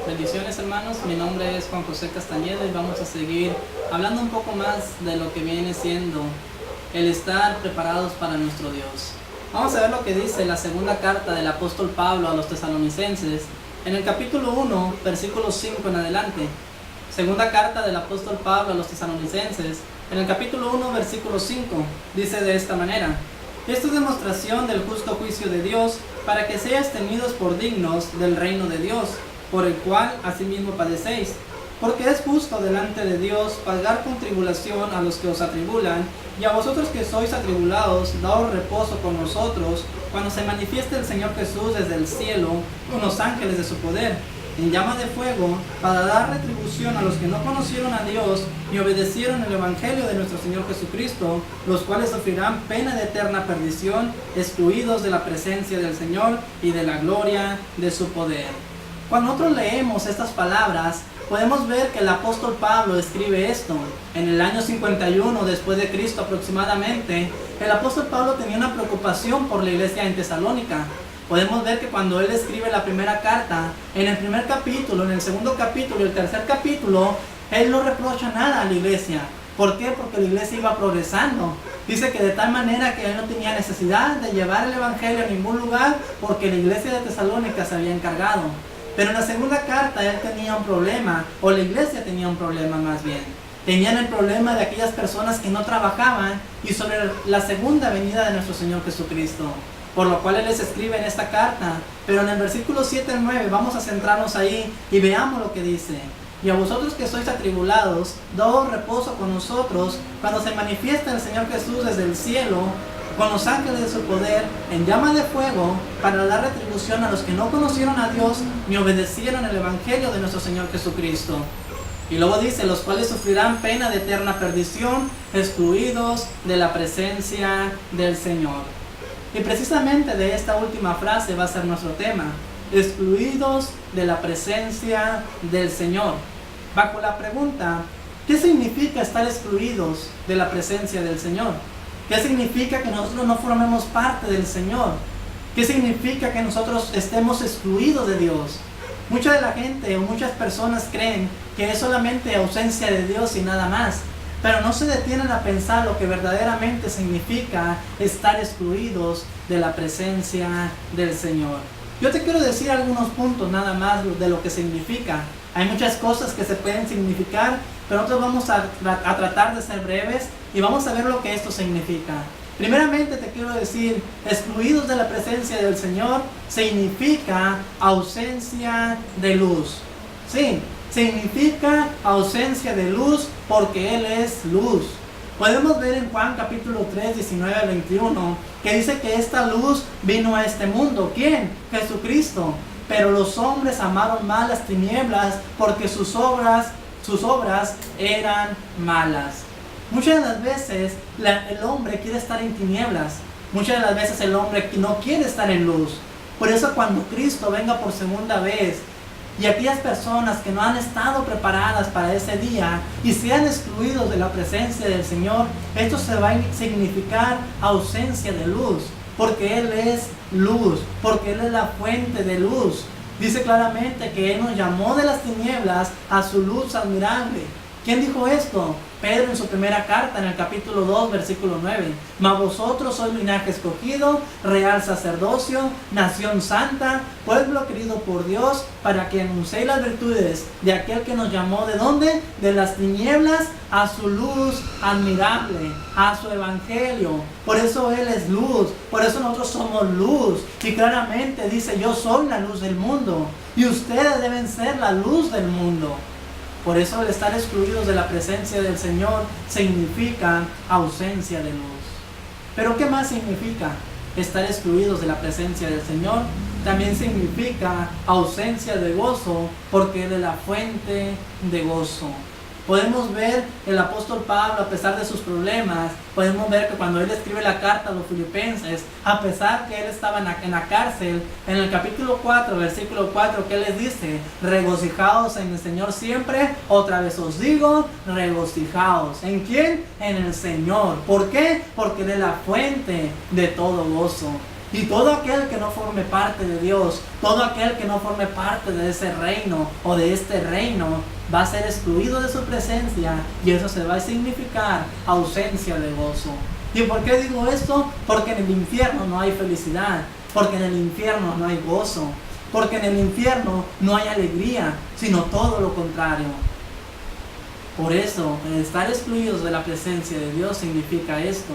Bendiciones, hermanos, mi nombre es Juan José Castañeda y vamos a seguir hablando un poco más de lo que viene siendo el estar preparados para nuestro Dios. Vamos a ver lo que dice la segunda carta del apóstol Pablo a los tesalonicenses en el capítulo 1, versículo 5 en adelante. Segunda carta del apóstol Pablo a los tesalonicenses en el capítulo 1, versículo 5, dice de esta manera: Esto es demostración del justo juicio de Dios, para que seáis tenidos por dignos del reino de Dios, por el cual asimismo padecéis. Porque es justo delante de Dios pagar con tribulación a los que os atribulan, y a vosotros que sois atribulados, daos reposo con nosotros, cuando se manifieste el Señor Jesús desde el cielo, con los ángeles de su poder, en llama de fuego, para dar retribución a los que no conocieron a Dios y obedecieron el Evangelio de nuestro Señor Jesucristo, los cuales sufrirán pena de eterna perdición, excluidos de la presencia del Señor y de la gloria de su poder. Cuando nosotros leemos estas palabras, podemos ver que el apóstol Pablo escribe esto en el año 51 después de Cristo aproximadamente. El apóstol Pablo tenía una preocupación por la iglesia en Tesalónica. Podemos ver que cuando él escribe la primera carta, en el primer capítulo, en el segundo capítulo y el tercer capítulo, él no reprocha nada a la iglesia. ¿Por qué? Porque la iglesia iba progresando. Dice que de tal manera que él no tenía necesidad de llevar el evangelio a ningún lugar, porque la iglesia de Tesalónica se había encargado. Pero en la segunda carta él tenía un problema, o la iglesia tenía un problema más bien. Tenían el problema de aquellas personas que no trabajaban y sobre la segunda venida de nuestro Señor Jesucristo. Por lo cual él les escribe en esta carta. Pero en el versículo 7 al 9 vamos a centrarnos ahí y veamos lo que dice. Y a vosotros que sois atribulados, daos reposo con nosotros cuando se manifiesta el Señor Jesús desde el cielo, con los ángeles de su poder, en llama de fuego, para dar retribución a los que no conocieron a Dios ni obedecieron el Evangelio de nuestro Señor Jesucristo. Y luego dice, los cuales sufrirán pena de eterna perdición, excluidos de la presencia del Señor. Y precisamente de esta última frase va a ser nuestro tema: excluidos de la presencia del Señor. Bajo la pregunta, ¿qué significa estar excluidos de la presencia del Señor? ¿Qué significa que nosotros no formemos parte del Señor? ¿Qué significa que nosotros estemos excluidos de Dios? Mucha de la gente o muchas personas creen que es solamente ausencia de Dios y nada más, pero no se detienen a pensar lo que verdaderamente significa estar excluidos de la presencia del Señor. Yo te quiero decir algunos puntos nada más de lo que significa. Hay muchas cosas que se pueden significar, pero nosotros vamos a tratar de ser breves y vamos a ver lo que esto significa. Primeramente te quiero decir, excluidos de la presencia del Señor significa ausencia de luz. Sí, significa ausencia de luz porque Él es luz. Podemos ver en Juan capítulo 3, 19 al 21, que dice que esta luz vino a este mundo. ¿Quién? Jesucristo. Pero los hombres amaron más las tinieblas porque sus obras eran malas. Muchas de las veces el hombre quiere estar en tinieblas. Muchas de las veces el hombre no quiere estar en luz. Por eso cuando Cristo venga por segunda vez y aquellas personas que no han estado preparadas para ese día y sean excluidos de la presencia del Señor, esto se va a significar ausencia de luz. Porque Él es luz, porque Él es la fuente de luz. Dice claramente que Él nos llamó de las tinieblas a su luz admirable. ¿Quién dijo esto? Pedro en su primera carta, en el capítulo 2, versículo 9. Mas vosotros sois linaje escogido, real sacerdocio, nación santa, pueblo querido por Dios, para que anunciéis las virtudes de aquel que nos llamó, ¿de dónde? De las tinieblas a su luz admirable, a su evangelio. Por eso Él es luz, por eso nosotros somos luz. Y claramente dice, yo soy la luz del mundo, y ustedes deben ser la luz del mundo. Por eso el estar excluidos de la presencia del Señor significa ausencia de luz. Pero ¿qué más significa estar excluidos de la presencia del Señor? También significa ausencia de gozo, porque Él es la fuente de gozo. Podemos ver el apóstol Pablo, a pesar de sus problemas, podemos ver que cuando él escribe la carta a los filipenses, a pesar que él estaba en la cárcel, en el capítulo 4, versículo 4, que él les dice, regocijaos en el Señor siempre, otra vez os digo, regocijaos. ¿En quién? En el Señor. ¿Por qué? Porque Él es la fuente de todo gozo. Y todo aquel que no forme parte de Dios, todo aquel que no forme parte de ese reino o de este reino, va a ser excluido de su presencia, y eso se va a significar ausencia de gozo. ¿Y por qué digo esto? Porque en el infierno no hay felicidad, porque en el infierno no hay gozo, porque en el infierno no hay alegría, sino todo lo contrario. Por eso, el estar excluidos de la presencia de Dios significa esto.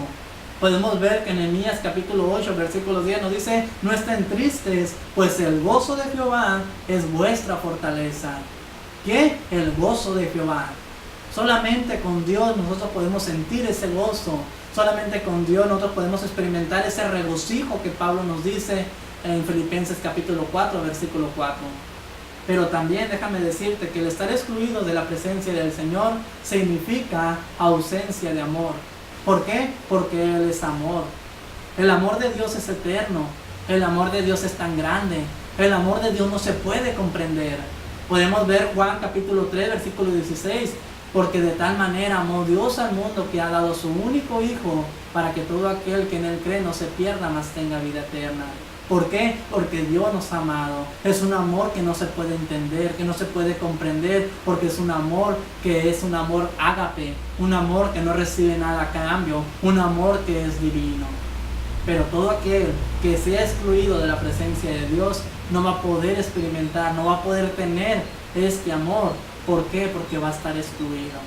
Podemos ver que en Nehemías capítulo 8, versículo 10 nos dice: no estén tristes, pues el gozo de Jehová es vuestra fortaleza. ¿Qué? El gozo de Jehová. Solamente con Dios nosotros podemos sentir ese gozo. Solamente con Dios nosotros podemos experimentar ese regocijo que Pablo nos dice en Filipenses capítulo 4, versículo 4. Pero también déjame decirte que el estar excluido de la presencia del Señor significa ausencia de amor. ¿Por qué? Porque Él es amor. El amor de Dios es eterno. El amor de Dios es tan grande. El amor de Dios no se puede comprender. Podemos ver Juan capítulo 3, versículo 16. Porque de tal manera amó Dios al mundo que ha dado su único Hijo, para que todo aquel que en Él cree no se pierda, mas tenga vida eterna. ¿Por qué? Porque Dios nos ha amado. Es un amor que no se puede entender, que no se puede comprender, porque es un amor que es un amor ágape, un amor que no recibe nada a cambio, un amor que es divino. Pero todo aquel que sea excluido de la presencia de Dios no va a poder experimentar, no va a poder tener este amor. ¿Por qué? Porque va a estar excluido.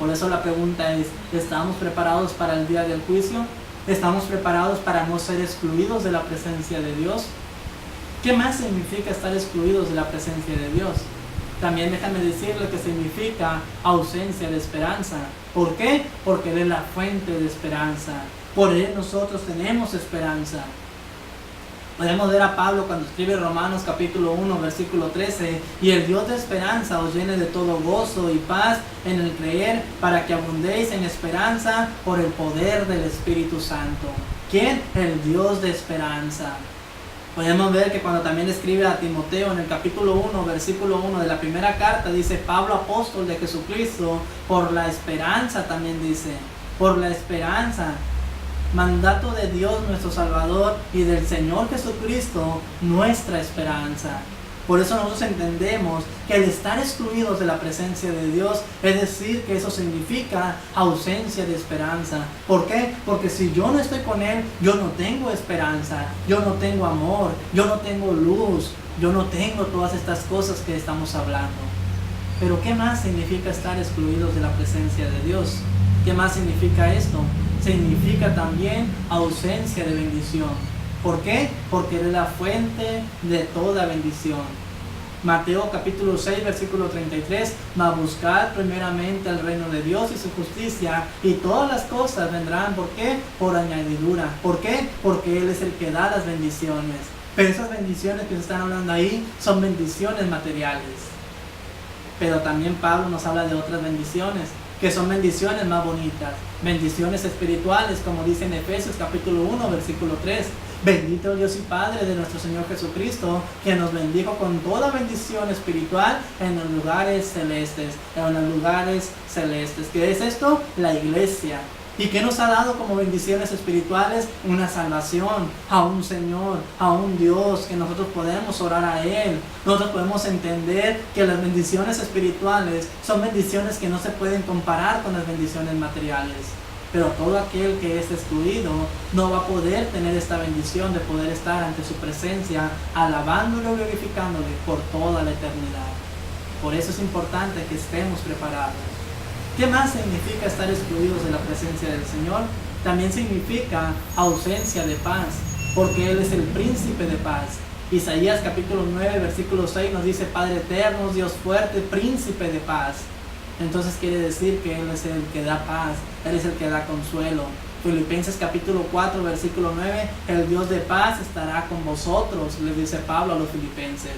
Por eso la pregunta es: ¿estamos preparados para el día del juicio? ¿Estamos preparados para no ser excluidos de la presencia de Dios? ¿Qué más significa estar excluidos de la presencia de Dios? También déjame decirle que significa ausencia de esperanza. ¿Por qué? Porque Él es la fuente de esperanza. Por Él nosotros tenemos esperanza. Podemos ver a Pablo cuando escribe Romanos capítulo 1, versículo 13: y el Dios de esperanza os llene de todo gozo y paz en el creer, para que abundéis en esperanza por el poder del Espíritu Santo. ¿Quién? El Dios de esperanza. Podemos ver que cuando también escribe a Timoteo en el capítulo 1, versículo 1 de la primera carta, dice: Pablo, apóstol de Jesucristo, por la esperanza, también dice, por la esperanza, mandato de Dios nuestro Salvador y del Señor Jesucristo, nuestra esperanza. Por eso nosotros entendemos que el estar excluidos de la presencia de Dios, es decir, que eso significa ausencia de esperanza. ¿Por qué? Porque si yo no estoy con Él, yo no tengo esperanza, yo no tengo amor, yo no tengo luz, yo no tengo todas estas cosas que estamos hablando. Pero ¿qué más significa estar excluidos de la presencia de Dios? ¿Qué más significa esto? Significa también ausencia de bendición. ¿Por qué? Porque Él es la fuente de toda bendición. Mateo capítulo 6, versículo 33: mas buscad primeramente el reino de Dios y su justicia, y todas las cosas vendrán. ¿Por qué? Por añadidura. ¿Por qué? Porque Él es el que da las bendiciones. Pero esas bendiciones que se están hablando ahí son bendiciones materiales. Pero también Pablo nos habla de otras bendiciones, que son bendiciones más bonitas, bendiciones espirituales, como dice en Efesios capítulo 1, versículo 3. Bendito Dios y Padre de nuestro Señor Jesucristo, que nos bendijo con toda bendición espiritual en los lugares celestes. En los lugares celestes. ¿Qué es esto? La iglesia. ¿Y qué nos ha dado como bendiciones espirituales? Una salvación, a un Señor, a un Dios, que nosotros podemos orar a Él. Nosotros podemos entender que las bendiciones espirituales son bendiciones que no se pueden comparar con las bendiciones materiales. Pero todo aquel que es excluido no va a poder tener esta bendición de poder estar ante su presencia, alabándolo y glorificándole por toda la eternidad. Por eso es importante que estemos preparados. ¿Qué más significa estar excluidos de la presencia del Señor? También significa ausencia de paz, porque Él es el príncipe de paz. Isaías capítulo 9, versículo 6 nos dice: Padre eterno, Dios fuerte, príncipe de paz. Entonces quiere decir que Él es el que da paz, Él es el que da consuelo. Filipenses capítulo 4, versículo 9: el Dios de paz estará con vosotros, le dice Pablo a los filipenses.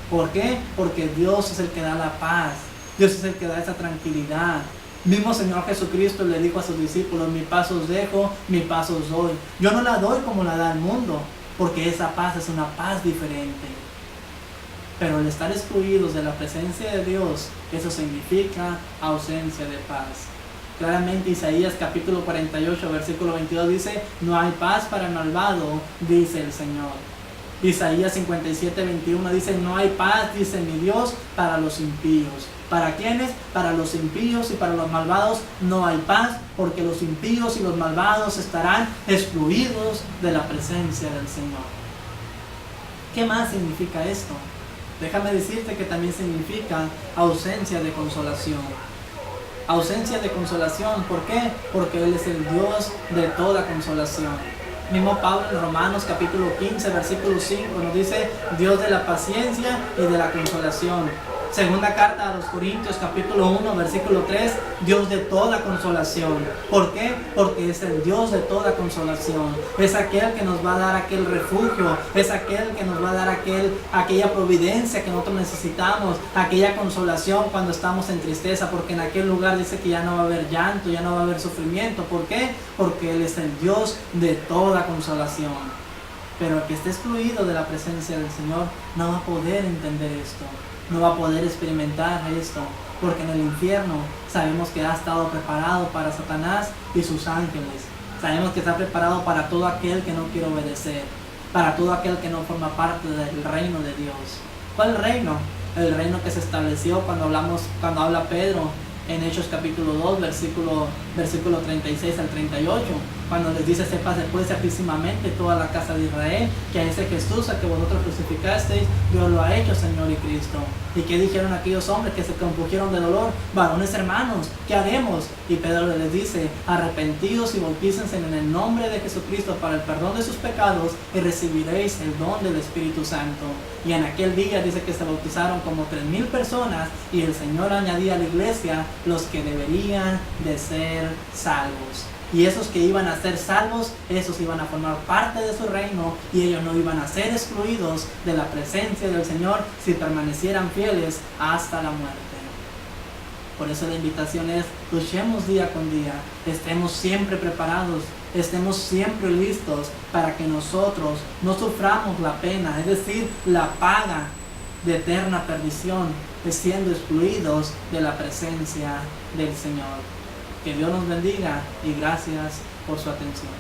¿Por qué? Porque Dios es el que da la paz. Dios es el que da esa tranquilidad. Mismo Señor Jesucristo le dijo a sus discípulos: mi paz os dejo, mi paz os doy. Yo no la doy como la da el mundo, porque esa paz es una paz diferente. Pero el estar excluidos de la presencia de Dios, eso significa ausencia de paz. Claramente Isaías capítulo 48, versículo 22 dice, no hay paz para el malvado, dice el Señor. Isaías 57, 21 dice, no hay paz, dice mi Dios, para los impíos. ¿Para quiénes? Para los impíos y para los malvados no hay paz, porque los impíos y los malvados estarán excluidos de la presencia del Señor. ¿Qué más significa esto? Déjame decirte que también significa ausencia de consolación. Ausencia de consolación, ¿por qué? Porque Él es el Dios de toda consolación. Mismo Pablo en Romanos capítulo 15, versículo 5 nos dice, Dios de la paciencia y de la consolación. Segunda carta a los Corintios capítulo 1, versículo 3, Dios de toda consolación. ¿Por qué? Porque es el Dios de toda consolación. Es aquel que nos va a dar aquel refugio, es aquel que nos va a dar aquella providencia que nosotros necesitamos, aquella consolación cuando estamos en tristeza, porque en aquel lugar dice que ya no va a haber llanto, ya no va a haber sufrimiento. ¿Por qué? Porque Él es el Dios de toda consolación. Pero el que esté excluido de la presencia del Señor no va a poder entender esto. No va a poder experimentar esto, porque en el infierno sabemos que ha estado preparado para Satanás y sus ángeles. Sabemos que está preparado para todo aquel que no quiere obedecer, para todo aquel que no forma parte del reino de Dios. ¿Cuál reino? El reino que se estableció cuando habla Pedro en Hechos capítulo 2, versículo 36 al 38, cuando les dice, sepas después certísimamente toda la casa de Israel, que a ese Jesús a que vosotros crucificasteis, Dios lo ha hecho Señor y Cristo. ¿Y qué dijeron aquellos hombres que se compugieron de dolor? Varones hermanos, ¿qué haremos? Y Pedro les dice, arrepentidos y bautícense en el nombre de Jesucristo para el perdón de sus pecados y recibiréis el don del Espíritu Santo. Y en aquel día dice que se bautizaron como 3,000 personas y el Señor añadía a la iglesia los que deberían de ser salvos. Y esos que iban a ser salvos, esos iban a formar parte de su reino y ellos no iban a ser excluidos de la presencia del Señor si permanecieran fieles hasta la muerte. Por eso la invitación es, luchemos día con día, estemos siempre preparados, estemos siempre listos para que nosotros no suframos la pena, es decir, la paga de eterna perdición, siendo excluidos de la presencia del Señor. Que Dios nos bendiga y gracias por su atención.